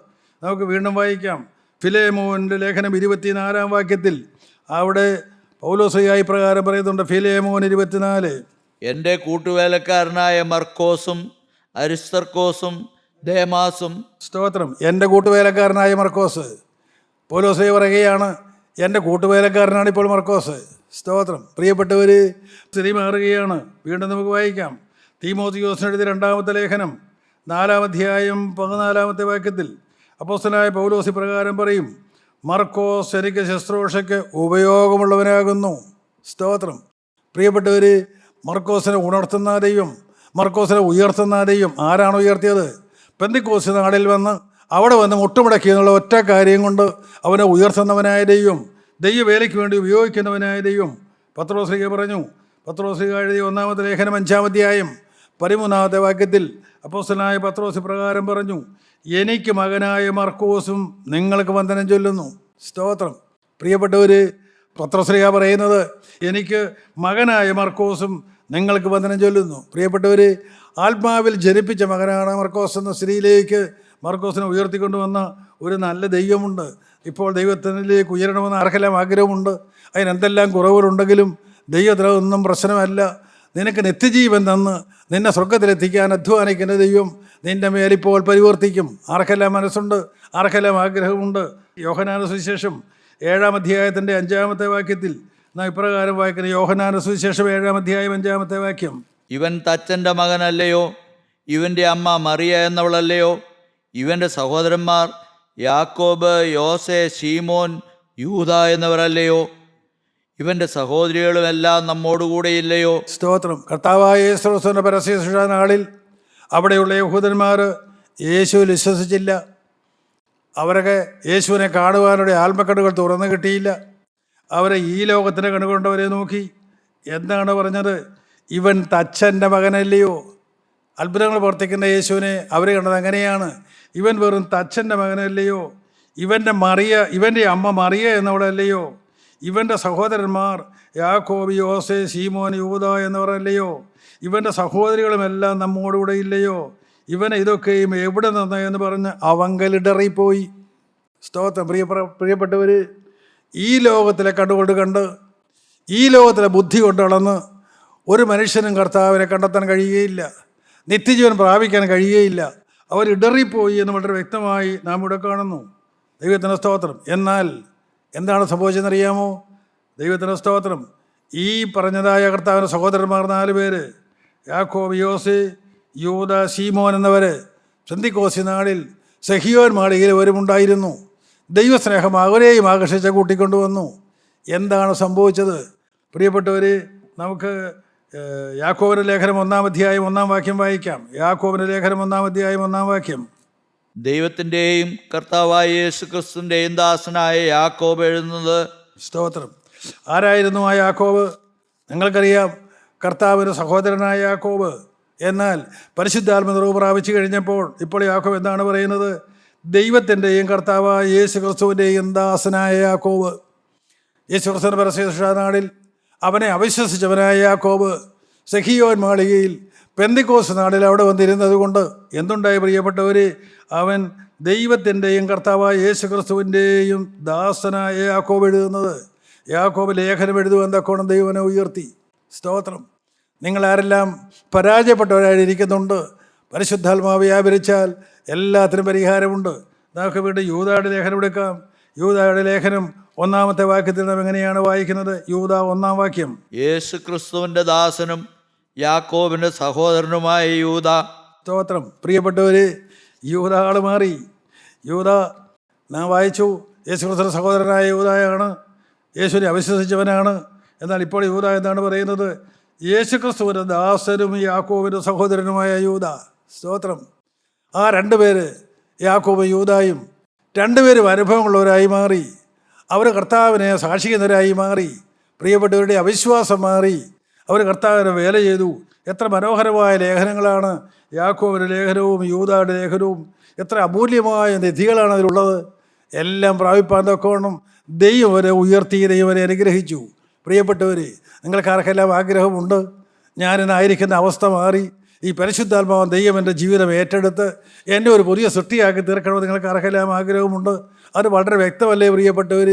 Speaker 1: നമുക്ക് വീണ്ടും വായിക്കാം. ഫിലേമോൻ്റെ ലേഖനം 24-ാം വാക്യത്തിൽ അവിടെ പൗലോസ്ലീഹ പ്രകാരം പറയുന്നുണ്ട്. ഫിലേമോൻ 24.
Speaker 2: എൻ്റെ കൂട്ടുവേലക്കാരനായ മർക്കോസും അരിസ്തർക്കോസും ദേമാസും.
Speaker 1: സ്തോത്രം. എൻ്റെ കൂട്ടുവേലക്കാരനായ മർക്കോസ്. പൗലോസ്ലീഹ പറയുകയാണ്, എൻ്റെ കൂട്ടുവേലക്കാരനാണ് ഇപ്പോൾ മർക്കോസ്. സ്തോത്രം. പ്രിയപ്പെട്ടവർ, സ്ഥിതി മാറുകയാണ്. വീണ്ടും നമുക്ക് വായിക്കാം. തീമോഥെയോസിന് എഴുതിയ 2-ാമത്തെ ലേഖനം 4-ാം അധ്യായം 14-ാമത്തെ വാക്യത്തിൽ അപ്പോസ്തലനായ പൗലോസ് പ്രകാരം പറയും, മർക്കോസ് എനിക്ക് ശുശ്രൂഷയ്ക്ക് ഉപയോഗമുള്ളവനാകുന്നു. സ്തോത്രം. പ്രിയപ്പെട്ടവർ, മർക്കോസിനെ ഉണർത്തുന്ന ദൈവം, മർക്കോസിനെ ഉയർത്തുന്ന ദൈവം. ആരാണ് ഉയർത്തിയത്? പെന്തക്കോസ്ത് നാളിൽ വന്ന് അവിടെ വന്ന് മുട്ടുമുടക്കി എന്നുള്ള ഒറ്റ കാര്യം കൊണ്ട് അവനെ ഉയർത്തുന്നവനായ ദൈവം, ദൈവവേലയ്ക്ക് വേണ്ടി ഉപയോഗിക്കുന്നവനായ ദൈവം. പത്രോസ്ലീഹ പറഞ്ഞു. പത്രോസ്ലീഹ എഴുതിയ 1-ാമത്തെ ലേഖനം 5-ാം അധ്യായം 13-ാമത്തെ വാക്യത്തിൽ അപ്പോസ്തലനായ പത്രോസ് പ്രകാരം പറഞ്ഞു, എനിക്ക് മകനായ മർക്കോസും നിങ്ങൾക്ക് വന്ദനം ചൊല്ലുന്നു. സ്തോത്രം. പ്രിയപ്പെട്ടവർ, പത്രോസ്ലീഹ പറയുന്നത്, എനിക്ക് മകനായ മർക്കോസും നിങ്ങൾക്ക് വന്ദനം ചൊല്ലുന്നു. പ്രിയപ്പെട്ടവർ, ആത്മാവിൽ ജനിപ്പിച്ച മകനാണ് മർക്കോസ് എന്ന സ്ത്രീയിലേക്ക് മർക്കോസിനെ ഉയർത്തിക്കൊണ്ടുവന്ന ഒരു നല്ല ദൈവമുണ്ട്. ഇപ്പോൾ ദൈവത്തിലേക്ക് ഉയരണമെന്ന് ആർക്കെല്ലാം ആഗ്രഹമുണ്ട്. അതിനെന്തെല്ലാം കുറവുകളുണ്ടെങ്കിലും ദൈവത്തിന് ഒന്നും പ്രശ്നമല്ല. നിനക്ക് നിത്യജീവൻ തന്ന് നിന്നെ സ്വർഗത്തിലെത്തിക്കാൻ അധ്വാനിക്കുന്ന ദൈവം നിൻ്റെ മേലിപ്പോൾ പരിവർത്തിക്കും. ആർക്കെല്ലാം മനസ്സുണ്ട്, ആർക്കെല്ലാം ആഗ്രഹമുണ്ട്. യോഹന്നാന സുവിശേഷം 7-ാം അധ്യായത്തിൻ്റെ 5-ാമത്തെ വാക്യത്തിൽ നാം ഇപ്രകാരം വായിക്കുന്ന യോഹന്നാന സുവിശേഷം 7-ാം അധ്യായം 5-ാമത്തെ വാക്യം:
Speaker 2: ഇവൻ തച്ചൻ്റെ മകനല്ലയോ? ഇവൻ്റെ അമ്മ മറിയ എന്നവളല്ലയോ? ഇവൻ്റെ സഹോദരന്മാർ യാക്കോബ്, യോസെ, ശീമോൻ, യൂദ എന്നിവരല്ലയോ? ഇവൻ്റെ സഹോദരികളുമെല്ലാം നമ്മോടുകൂടെയില്ലയോ?
Speaker 1: സ്തോത്രം. കർത്താവായ യേശുക്രിസ്തുവിൻ്റെ പരസ്യ നാളിൽ അവിടെയുള്ള യഹൂദന്മാർ യേശുവിൽ വിശ്വസിച്ചില്ല. അവരൊക്കെ യേശുവിനെ കാണുവാനുള്ള ആത്മക്കണ്ണുകൾ തുറന്നു കിട്ടിയില്ല. അവരെ ഈ ലോകത്തിൻ്റെ കണ്ണുകൊണ്ടവരെ നോക്കി. എന്താണ് പറഞ്ഞത്? ഇവൻ തച്ചൻ്റെ മകനല്ലയോ? അത്ഭുതങ്ങൾ പ്രവർത്തിക്കുന്ന യേശുവിനെ അവർ കണ്ടത് അങ്ങനെയാണ്. ഇവൻ വെറും തച്ചൻ്റെ മകനല്ലയോ? ഇവൻ്റെ അമ്മ മറിയ എന്നവളല്ലയോ? ഇവൻ്റെ സഹോദരന്മാർ യാക്കോബ്, യോസെ, ശീമോൻ, യൂദ എന്നിവരല്ലയോ? ഇവൻ്റെ സഹോദരികളുമെല്ലാം നമ്മോടുകൂടെ ഇല്ലയോ? ഇവനെ ഇതൊക്കെയും എവിടെ നിന്ന് എന്ന് പറഞ്ഞ് അവങ്കലിടറിപ്പോയി. സ്തോത്രം. പ്രിയപ്പെട്ടവർ, ഈ ലോകത്തിലെ കണ്ടുകൊണ്ട് കണ്ട്, ഈ ലോകത്തിലെ ബുദ്ധി കൊണ്ട് അളന്ന് ഒരു മനുഷ്യനും കർത്താവിനെ കണ്ടെത്താൻ കഴിയുകയില്ല, നിത്യജീവൻ പ്രാപിക്കാൻ കഴിയുകയില്ല. അവരിടറിപ്പോയി എന്ന് വളരെ വ്യക്തമായി നാം ഇവിടെ കാണുന്നു. ദൈവത്തിൻ്റെ സ്തോത്രം. എന്നാൽ എന്താണ് സംഭവിച്ചതെന്നറിയാമോ? ദൈവത്തിൻ്റെ സ്തോത്രം. ഈ പറഞ്ഞതായ കർത്താവിൻ്റെ സഹോദരന്മാർ 4 പേര്, യാക്കോബ്, യോസെ, യൂദ, ശീമോൻ എന്നവർ പെന്തക്കോസ്ത് നാളിൽ സെഹിയോൻ മാളികയിൽ അവരുമുണ്ടായിരുന്നു. ദൈവസ്നേഹം അവരെയും ആകർഷിച്ച് കൂട്ടിക്കൊണ്ടുവന്നു. എന്താണ് സംഭവിച്ചത്? പ്രിയപ്പെട്ടവർ, നമുക്ക് യാക്കോബിൻ്റെ ലേഖനം 1-ാം അധ്യായം 1-ാം വാക്യം വായിക്കാം. യാക്കോബിൻ്റെ ലേഖനം 1-ാം അധ്യായം 1-ാം വാക്യം:
Speaker 2: ദൈവത്തിൻ്റെയും കർത്താവായ യേശുക്രിസ്തുവിൻ്റെയും ദാസനായ യാക്കോബ് എഴുതുന്നത്.
Speaker 1: സ്തോത്രം. ആരായിരുന്നു ആ യാക്കോബ്? നിങ്ങൾക്കറിയാം, കർത്താവിൻ്റെ സഹോദരനായ യാക്കോബ്. എന്നാൽ പരിശുദ്ധാത്മ നിറവ് പ്രാപിച്ചു കഴിഞ്ഞപ്പോൾ ഇപ്പോൾ യാക്കോബ് എന്താണ് പറയുന്നത്? ദൈവത്തിൻ്റെയും കർത്താവായ യേശുക്രിസ്തുവിൻ്റെയും ദാസനായ യാക്കോബ്. യേശുക്രിസ്തുവിൻ്റെ പരസ്യ നാളിൽ അവനെ അവിശ്വസിച്ചവനായ യാക്കോബ് സെഹിയോൻ മാളികയിൽ പെന്തക്കോസ്ത് നാളിൽ അവിടെ വന്നിരുന്നത് കൊണ്ട് എന്തുണ്ടായി പ്രിയപ്പെട്ടവർ? അവൻ ദൈവത്തിൻ്റെയും കർത്താവായ യേശുക്രിസ്തുവിൻ്റെയും ദാസനായ യാക്കോബ് എഴുതുന്നത്. യാക്കോബ് ലേഖനം എഴുതുവാൻ തക്കോണം ദൈവനെ ഉയർത്തി. സ്തോത്രം. നിങ്ങളാരെല്ലാം പരാജയപ്പെട്ടവരായിരിക്കുന്നുണ്ട്. പരിശുദ്ധാത്മാവ് വ്യാപരിച്ചാൽ എല്ലാത്തിനും പരിഹാരമുണ്ട്. നമുക്ക് വീണ്ടും യൂദായുടെ ലേഖനം എടുക്കാം. യൂദായുടെ ലേഖനം 1-ാമത്തെ വാക്യത്തിൽ നാം എങ്ങനെയാണ് വായിക്കുന്നത്? യൂദ 1-ാം വാക്യം:
Speaker 2: യേശുക്രിസ്തുവിൻ്റെ ദാസനും യാക്കോബിൻ്റെ സഹോദരനുമായ യൂദ.
Speaker 1: സ്തോത്രം. പ്രിയപ്പെട്ടവർ, യൂദ ആൾ മാറി. യൂദ നാം വായിച്ചു, യേശുക്രിസ്തുവിൻ്റെ സഹോദരനായ യൂദയാണ്, യേശുവിനെ അവിശ്വസിച്ചവനാണ്. എന്നാൽ ഇപ്പോൾ യൂദ എന്താണ് പറയുന്നത്? യേശുക്രിസ്തുവിൻ്റെ ദാസനും യാക്കോബിൻ്റെ സഹോദരനുമായ യൂദ. സ്തോത്രം. ആ 2 പേര്, യാക്കോബും യൂദായും, 2 പേരും അനുഭവമുള്ളവരായി മാറി. അവർ കർത്താവിനെ സാക്ഷിക്കുന്നവരായി മാറി. പ്രിയപ്പെട്ടവരുടെ അവിശ്വാസം മാറി. അവർ കർത്താവിനെ വേല ചെയ്തു. എത്ര മനോഹരമായ ലേഖനങ്ങളാണ് യാക്കോബിൻ്റെ ലേഖനവും യൂദായുടെ ലേഖനവും. എത്ര അമൂല്യമായ നിധികളാണ് അതിലുള്ളത്. എല്ലാം പ്രാപിപ്പാൻ തക്കവണ്ണം ദൈവം അവരെ ഉയർത്തി, ദൈവം അവരെ അനുഗ്രഹിച്ചു. പ്രിയപ്പെട്ടവർ, നിങ്ങൾക്കാർക്കെല്ലാം ആഗ്രഹമുണ്ട് ഞാനിന്നായിരിക്കുന്ന അവസ്ഥ മാറി ഈ പരിശുദ്ധാത്മാവൻ ദൈവം എൻ്റെ ജീവിതം ഏറ്റെടുത്ത് എന്നെ ഒരു പുതിയ സൃഷ്ടിയാക്കി തീർക്കണമെന്ന് നിങ്ങൾക്കാർക്കെല്ലാം ആഗ്രഹമുണ്ട്. അത് വളരെ വ്യക്തമല്ലേ പ്രിയപ്പെട്ടവർ?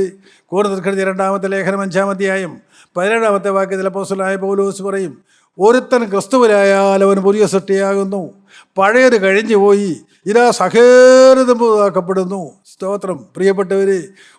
Speaker 1: കൊരിന്ത്യർക്കെഴുതിയ 2-ാമത്തെ ലേഖനം 5-ാം അധ്യായം 17-ാമത്തെ വാക്യത്തിൽ അപ്പോസ്തലനായ പൗലോസ് പറയും, ഒരുത്തൻ ക്രിസ്തുവിലായാൽ അവൻ പുതിയ സൃഷ്ടിയാകുന്നു, പഴയത് കഴിഞ്ഞു പോയി, ഇതാ സകലതും പുതുതാക്കപ്പെടുന്നു. സ്തോത്രം. പ്രിയപ്പെട്ടവർ,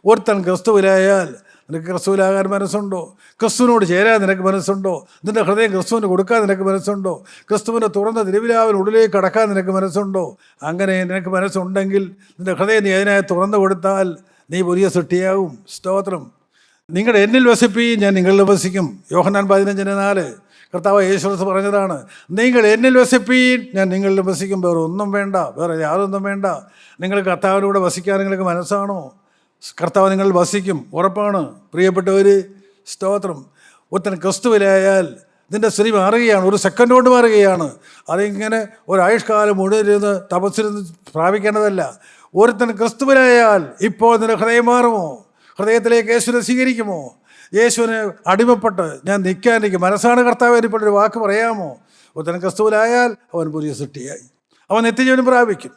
Speaker 1: ഒരുത്തൻ ക്രിസ്തുവിലായാൽ, നിനക്ക് ക്രിസ്തുവിലാകാൻ മനസ്സുണ്ടോ? ക്രിസ്തുവിനോട് ചേരാൻ നിനക്ക് മനസ്സുണ്ടോ? നിൻ്റെ ഹൃദയം ക്രിസ്തുവിന് കൊടുക്കാൻ നിനക്ക് മനസ്സുണ്ടോ? ക്രിസ്തുവിൻ്റെ തുറന്ന തിരുവിലാവിനുള്ളിലേക്ക് കടക്കാൻ നിനക്ക് മനസ്സുണ്ടോ? അങ്ങനെ നിനക്ക് മനസ്സുണ്ടെങ്കിൽ നിൻ്റെ ഹൃദയം നീ അതിനായി തുറന്നു കൊടുത്താൽ നീ പുതിയ സൃഷ്ടിയാകും. സ്തോത്രം. നിങ്ങളുടെ എന്നിൽ വസിപ്പീൻ, ഞാൻ നിങ്ങളിൽ വസിക്കും. യോഹന്നാൻ 15:4 കർത്താവ് യേശുക്രിസ്തു പറഞ്ഞതാണ്. നിങ്ങൾ എന്നിൽ വസിപ്പീൻ, ഞാൻ നിങ്ങളിൽ വസിക്കും. വേറെ ഒന്നും വേണ്ട, വേറെ യാതൊന്നും വേണ്ട. നിങ്ങൾ കർത്താവിലൂടെ വസിക്കാൻ നിങ്ങൾക്ക് മനസ്സാണോ? കർത്താവ് നിങ്ങൾ വസിക്കും, ഉറപ്പാണ്. പ്രിയപ്പെട്ടവർ, സ്തോത്രം. ഒരുത്തൻ ക്രിസ്തുവിലായാൽ നിൻ്റെ സ്ത്രീ മാറുകയാണ്, ഒരു സെക്കൻഡ് കൊണ്ട് മാറുകയാണ്. അതിങ്ങനെ ഒരായുഷ്കാലം മുഴുവൻ തപസ്സിരുന്ന് പ്രാപിക്കേണ്ടതല്ല. ഒരുത്തൻ ക്രിസ്തുവിലായാൽ ഇപ്പോൾ നിൻ്റെ ഹൃദയം മാറുമോ? ഹൃദയത്തിലേക്ക് യേശുവിനെ സ്വീകരിക്കുമോ? യേശുവിന് അടിമപ്പെട്ട് ഞാൻ നിൽക്കാൻ എനിക്ക് മനസ്സാണ് കർത്താവ് ഇപ്പോൾ ഒരു വാക്ക് പറയാമോ? ഒരുത്തൻ ക്രിസ്തുവിലായാൽ അവൻ പുതിയ സൃഷ്ടിയായി. അവൻ നിത്യജീവൻ പ്രാപിക്കും.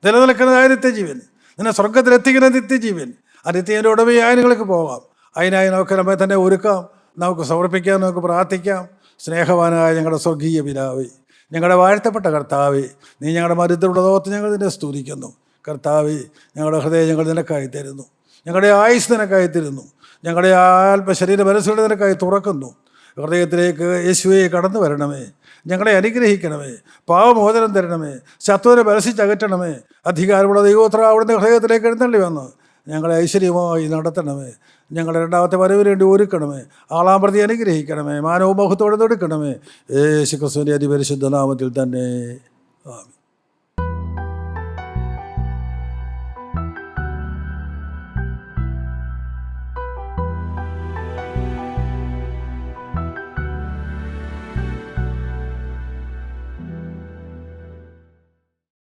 Speaker 1: നിലനിൽക്കുന്നതായ നിത്യജീവൻ, നിന്നെ സ്വർഗത്തിലെത്തിക്കുന്ന നിത്യജീവൻ. ആ നിത്യജീവൻ്റെ ഉടമയായി നിങ്ങൾക്ക് പോകാം. അതിനായി നമുക്ക് നമ്മെ തന്നെ ഒരുക്കാം, നമുക്ക് സമർപ്പിക്കാം, നമുക്ക് പ്രാർത്ഥിക്കാം. സ്നേഹവാനായ ഞങ്ങളുടെ സ്വർഗീയ പിതാവേ, ഞങ്ങളുടെ വാഴ്ത്തപ്പെട്ട കർത്താവേ, നീ ഞങ്ങളുടെ മരുത്തിലുള്ളതോർത്ത് ഞങ്ങൾ നിന്നെ സ്തുതിക്കുന്നു. കർത്താവേ, ഞങ്ങളുടെ ഹൃദയം ഞങ്ങൾ നിനക്കായി തരുന്നു, ഞങ്ങളുടെ ആയുസ് നിനക്കായി തരുന്നു, ഞങ്ങളുടെ ആത്മശരീര മനസ്സുകളെ നിനക്കായി തുറക്കുന്നു. ഹൃദയത്തിലേക്ക് യേശുവെ കടന്നു വരണമേ, ഞങ്ങളെ അനുഗ്രഹിക്കണമേ, പാവമോചനം തരണമേ, ശത്രുവിനെ ബലസിച്ചകറ്റണമേ. അധികാരമുള്ള ദൈവോത്ര അവിടുന്ന് ഹൃദയത്തിലേക്ക് എഴുന്നള്ളി വന്ന് ഞങ്ങളെ ഐശ്വര്യമായി നടത്തണമേ. ഞങ്ങളുടെ രണ്ടാമത്തെ വരവിന് വേണ്ടി ഒരുക്കണമേ. ആളാം പ്രതി അനുഗ്രഹിക്കണമേ. മാനവ മുഖത്തോടെ തൊടുക്കണമേ. യേശു ക്രിസ്തുവിൻ്റെ അതിപരിശുദ്ധ നാമത്തിൽ തന്നെ ആമേൻ.